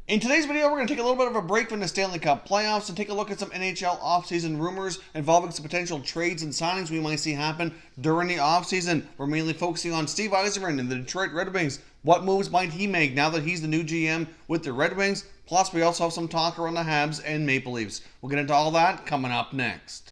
In today's video, we're going to take a little bit of a break from the Stanley Cup playoffs and take a look at some NHL offseason rumors involving some potential trades and signings we might see happen during the offseason. We're mainly focusing on Steve Yzerman and the Detroit Red Wings. What moves might he make now that he's the new GM with the Red Wings? Plus, we also have some talk around the Habs and Maple Leafs. We'll get into all that coming up next.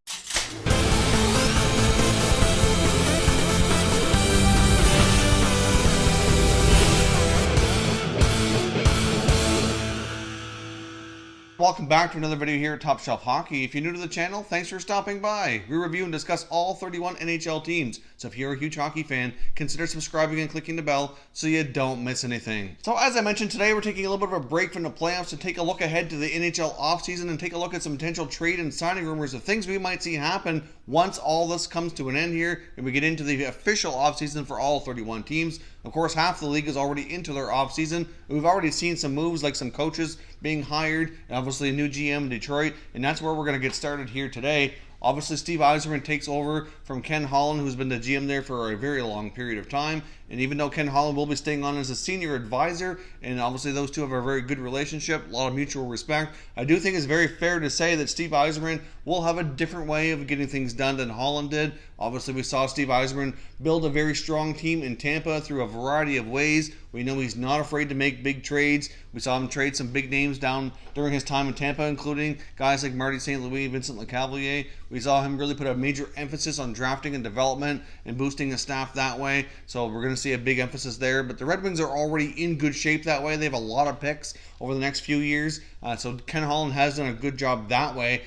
Welcome back to another video here at Top Shelf Hockey. If you're new to the channel, thanks for stopping by. We review and discuss all 31 NHL teams, so if you're a huge hockey fan, consider subscribing and clicking the bell so you don't miss anything. So as I mentioned, today we're taking a little bit of a break from the playoffs to take a look ahead to the NHL offseason and take a look at some potential trade and signing rumors of things we might see happen once all this comes to an end here and we get into the official offseason for all 31 teams. Of course, half the league is already into their offseason. We've already seen some moves like some coaches being hired, and obviously a new GM in Detroit, and that's where we're going to get started here today. Obviously, Steve Yzerman takes over from Ken Holland, who's been the GM there for a very long period of time. And even though Ken Holland will be staying on as a senior advisor, and obviously those two have a very good relationship, a lot of mutual respect, I do think it's very fair to say that Steve Yzerman will have a different way of getting things done than Holland did. Obviously, we saw Steve Yzerman build a very strong team in Tampa through a variety of ways. We know he's not afraid to make big trades. We saw him trade some big names down during his time in Tampa, including guys like Marty St. Louis, Vincent Lecavalier. We saw him really put a major emphasis on drafting and development and boosting the staff that way. So we're going to see a big emphasis there. But the Red Wings are already in good shape that way. They have a lot of picks over the next few years. So Ken Holland has done a good job that way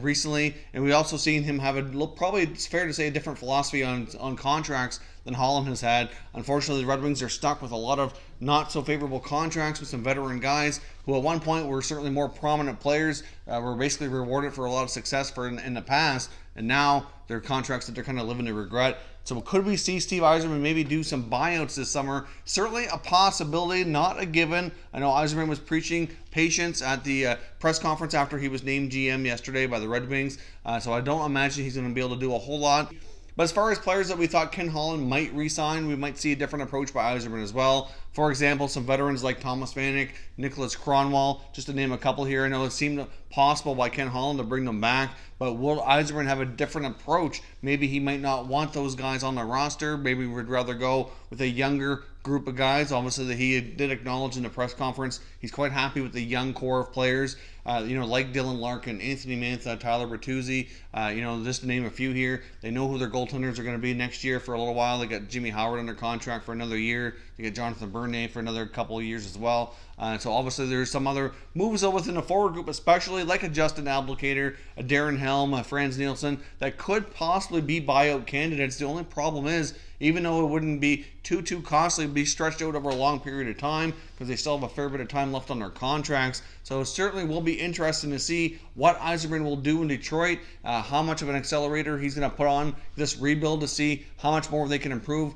recently. And we also seen him have probably it's fair to say, a different philosophy on contracts than Holland has had. Unfortunately, the Red Wings are stuck with a lot of not so favorable contracts with some veteran guys who at one point were certainly more prominent players, were basically rewarded for a lot of success in the past, and now they're contracts that they're kind of living to regret. So could we see Steve Yzerman maybe do some buyouts this summer? Certainly a possibility, not a given. I know Yzerman was preaching patience at the press conference after he was named GM yesterday by the Red Wings, so I don't imagine he's going to be able to do a whole lot. But as far as players that we thought Ken Holland might re-sign, we might see a different approach by Yzerman as well. For example, some veterans like Thomas Vanek, Nicholas Kronwall, just to name a couple here. I know it seemed possible by Ken Holland to bring them back, but will Yzerman have a different approach? Maybe he might not want those guys on the roster. Maybe we'd rather go with a younger group of guys. Obviously, that he did acknowledge in the press conference he's quite happy with the young core of players, like Dylan Larkin, Anthony Mantha, Tyler Bertuzzi, just to name a few here. They know who their goaltenders are going to be next year for a little while. They got Jimmy Howard under contract for another year. They got Jonathan Bernier for another couple of years as well. So obviously there's some other moves within the forward group, especially like a Justin Abdelkader, a Darren Helm, a Franz Nielsen, that could possibly be buyout candidates. The only problem is, even though it wouldn't be too costly, it'd be stretched out over a long period of time because they still have a fair bit of time left on their contracts. So it certainly will be interesting to see what Yzerman will do in Detroit, how much of an accelerator he's going to put on this rebuild to see how much more they can improve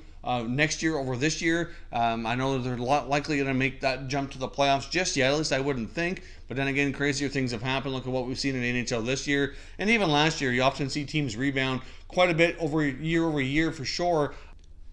next year over this year. I know they're likely going to make that jump to the playoffs just yet, at least I wouldn't think. But then again, crazier things have happened. Look at what we've seen in the NHL this year. And even last year, you often see teams rebound quite a bit over year for sure.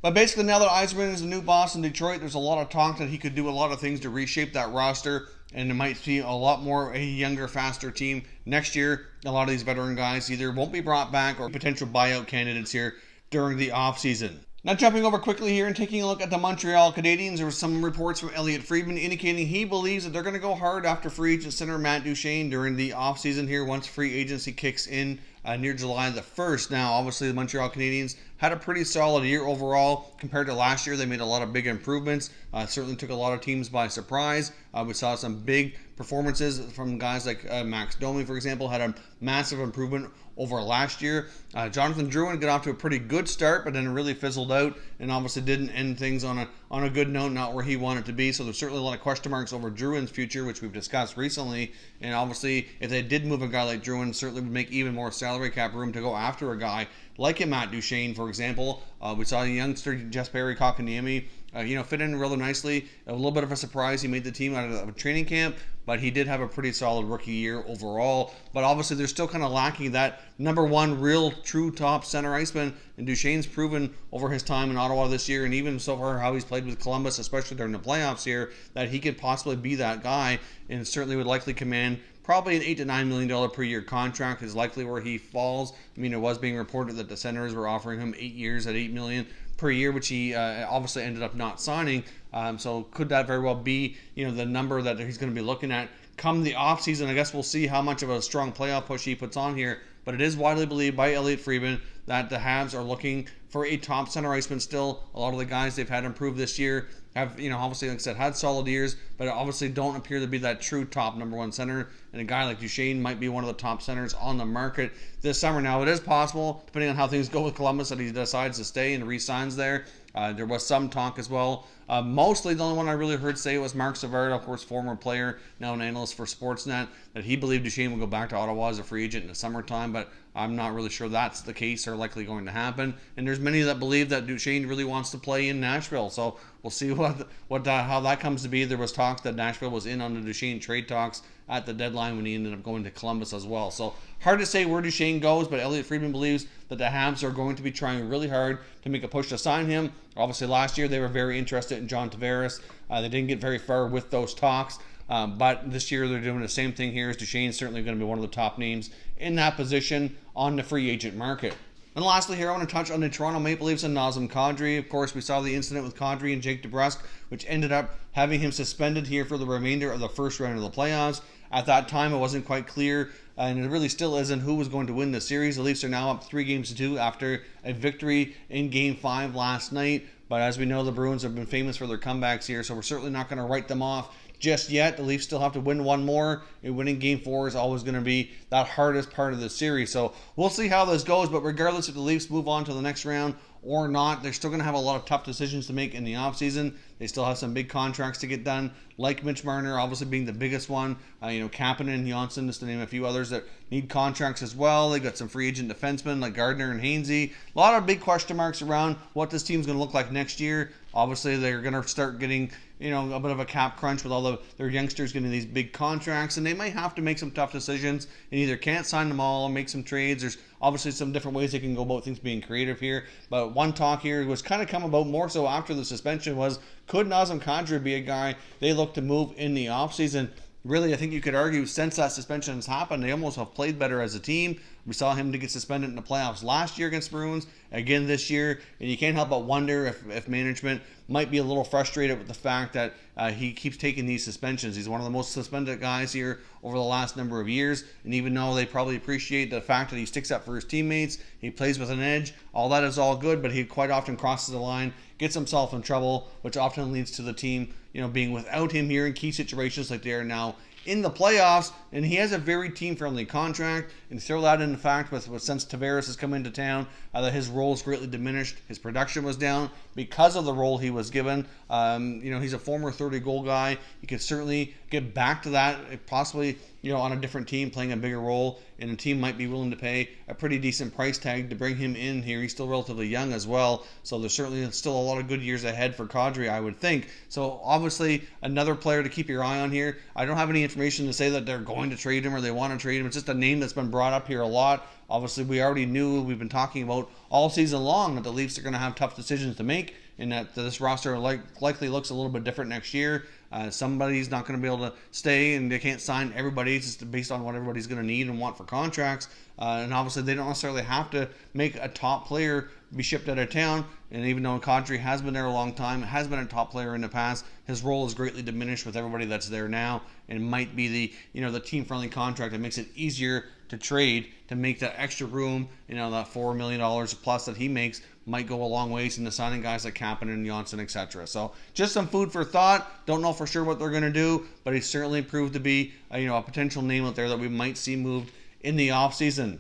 But basically, now that Yzerman is the new boss in Detroit, there's a lot of talk that he could do a lot of things to reshape that roster, and it might be a lot more a younger, faster team next year. A lot of these veteran guys either won't be brought back or potential buyout candidates here during the offseason. Now jumping over quickly here and taking a look at the Montreal Canadiens, there were some reports from Elliot Friedman indicating he believes that they're going to go hard after free agent center Matt Duchene during the offseason here once free agency kicks in near July the 1st. Now, obviously, the Montreal Canadiens had a pretty solid year overall compared to last year. They made a lot of big improvements. Certainly took a lot of teams by surprise. We saw some big performances from guys like Max Domi, for example, had a massive improvement over last year. Jonathan Drouin got off to a pretty good start, but then it really fizzled out and obviously didn't end things on a good note, not where he wanted to be. So there's certainly a lot of question marks over Drouin's future, which we've discussed recently. And obviously, if they did move a guy like Drouin, certainly would make even more salary cap room to go after a guy like a Matt Duchene, for example. We saw a youngster, Jesperi Kotkaniemi, fit in really nicely. A little bit of a surprise. He made the team out of a training camp, but he did have a pretty solid rookie year overall. But obviously, they're still kind of lacking that number one real true top center iceman. And Duchene's proven over his time in Ottawa this year, and even so far how he's played with Columbus, especially during the playoffs here, that he could possibly be that guy, and certainly would likely command probably an $8 to $9 million per year contract is likely where he falls. I mean, it was being reported that the Senators were offering him 8 years at $8 million per year, which he obviously ended up not signing. So could that very well be, the number that he's going to be looking at come the offseason? I guess we'll see how much of a strong playoff push he puts on here. But it is widely believed by Elliot Friedman that the Habs are looking for a top center iceman still. A lot of the guys they've had improve this year have, obviously, like I said, had solid years, but obviously don't appear to be that true top number one center. And a guy like Duchene might be one of the top centers on the market this summer. Now, it is possible, depending on how things go with Columbus, that he decides to stay and re-signs there. There was some talk as well. Mostly the only one I really heard say was Mark Savard, of course, former player, now an analyst for Sportsnet, that he believed Duchene would go back to Ottawa as a free agent in the summertime, but I'm not really sure that's the case or likely going to happen. And there's many that believe that Duchene really wants to play in Nashville, so we'll see how that comes to be. There was talk that Nashville was in on the Duchene trade talks at the deadline when he ended up going to Columbus as well. So hard to say where Duchene goes, but Elliot Friedman believes that the Habs are going to be trying really hard to make a push to sign him. Obviously, last year they were very interested in John Tavares. They didn't get very far with those talks, but this year they're doing the same thing here. As Duchene is certainly going to be one of the top names in that position on the free agent market. And lastly here, I want to touch on the Toronto Maple Leafs and Nazem Kadri. Of course, we saw the incident with Kadri and Jake DeBrusk, which ended up having him suspended here for the remainder of the first round of the playoffs. At that time, it wasn't quite clear, and it really still isn't, who was going to win the series. The Leafs are now up 3-2 after a victory in Game 5 last night. But as we know, the Bruins have been famous for their comebacks here, so we're certainly not going to write them off just yet. The Leafs still have to win one more, and winning Game 4 is always going to be that hardest part of the series. So we'll see how this goes, but regardless if the Leafs move on to the next round or not, they're still going to have a lot of tough decisions to make in the offseason. They still have some big contracts to get done, like Mitch Marner obviously being the biggest one. Kapanen, Johnson, just to name a few others that need contracts as well. They got some free agent defensemen like Gardner and Hainsey. A lot of big question marks around what this team's going to look like next year. Obviously, they're going to start getting a bit of a cap crunch with all their youngsters getting these big contracts, and they might have to make some tough decisions and either can't sign them all or make some trades. There's obviously some different ways they can go about things being creative here, but one talk here was kind of come about more so after the suspension was, could Nazem Kadri be a guy they look to move in the offseason? Really, I think you could argue since that suspension has happened, they almost have played better as a team. We saw him to get suspended in the playoffs last year against Bruins, again this year, and you can't help but wonder if management might be a little frustrated with the fact that he keeps taking these suspensions. He's one of the most suspended guys here over the last number of years, and even though they probably appreciate the fact that he sticks up for his teammates, he plays with an edge, all that is all good, but he quite often crosses the line, gets himself in trouble, which often leads to the team being without him here in key situations like they are now in the playoffs, and he has a very team-friendly contract. And throw that in the fact with since Tavares has come into town, that his role is greatly diminished. His production was down because of the role he was given. He's a former 30-goal guy. He could certainly get back to that, possibly on a different team playing a bigger role, and a team might be willing to pay a pretty decent price tag to bring him in here. He's still relatively young as well, so there's certainly still a lot of good years ahead for Kadri, I would think. So obviously another player to keep your eye on here. I don't have any information to say that they're going to trade him or they want to trade him. It's just a name that's been brought up here a lot. Obviously, we already knew, we've been talking about all season long, that the Leafs are going to have tough decisions to make, and that this roster likely looks a little bit different next year. Somebody's not going to be able to stay, and they can't sign everybody. It's just based on what everybody's going to need and want for contracts. And obviously, they don't necessarily have to make a top player be shipped out of town. And even though Kadri has been there a long time, has been a top player in the past, his role is greatly diminished with everybody that's there now, and might be the team-friendly contract that makes it easier to trade, to make that extra room, that $4 million plus that he makes might go a long ways into signing guys like Kapanen and Johnson, etc. So just some food for thought. Don't know for sure what they're going to do, but he certainly proved to be a potential name out there that we might see moved in the offseason.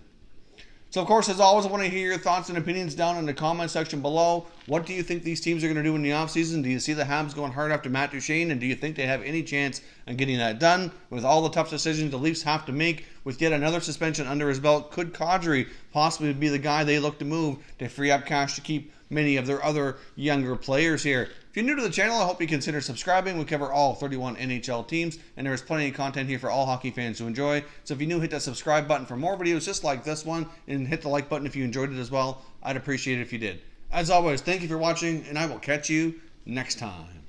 So, of course, as always, I want to hear your thoughts and opinions down in the comment section below. What do you think these teams are going to do in the offseason? Do you see the Habs going hard after Matt Duchene? And do you think they have any chance of getting that done? With all the tough decisions the Leafs have to make, with yet another suspension under his belt, could Kadri possibly be the guy they look to move to free up cash to keep many of their other younger players here. If you're new to the channel, I hope you consider subscribing. We cover all 31 NHL teams, and there is plenty of content here for all hockey fans to enjoy. So if you're new, hit that subscribe button for more videos just like this one, and hit the like button if you enjoyed it as well. I'd appreciate it if you did. As always, thank you for watching, and I will catch you next time.